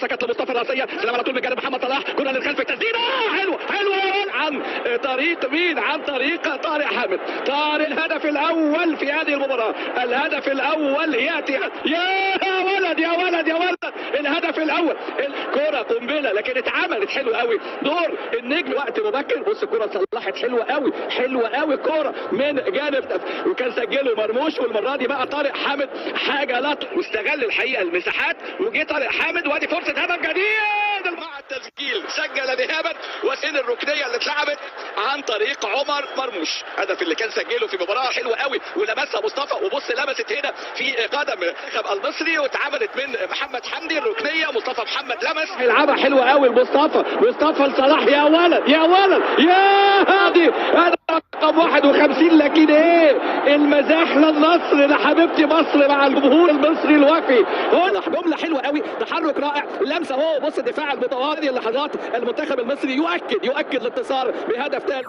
جت لمصطفى الراسيه، سلام على طول من جانب محمد صلاح، كره للخلف، تسديده حلوه عن طريق مين؟ عن طريق طارق حامد. طارق الهدف الاول في هذه المباراه، الهدف الاول ياتي. يا ولد يا ولد يا ولد، الهدف الاول، الكره قنبله لكن اتعملت حلوه قوي، دور النجم وقت مبكر. بص الكره صلحت حلوه قوي، حلوه قوي الكره من جانب، وكان سجله مرموش، والمره دي بقى طارق حامد حاجه لا واستغل الحقيقه المساحات، وجه طارق حامد وادي فرصه هدف جديد مع التسجيل، سجل ذهابا وسن الركنيه اللي اتلعبت عن طريق عمر مرموش، هدف اللي كان سجله في مباراه حلوه قوي ولمسها مصطفى، وبص لمست هنا في قدم المنتخب المصري واتعملت من محمد حمدي الركنيه، مصطفى محمد لمس يلعبها حلوه قوي مصطفى لصلاح، يا ولد يا ولد يا هادي، هذا رقم 51. لكن ايه المزاح للنصر لحبيبتي مصر مع الجمهور المصري الوفي. هنا جمله حلوه قوي، تحرك رائع، لمسه اهو، بص الدفاع المتواضع، اللحظات المنتخب المصري يؤكد الانتصار بهدف ثاني.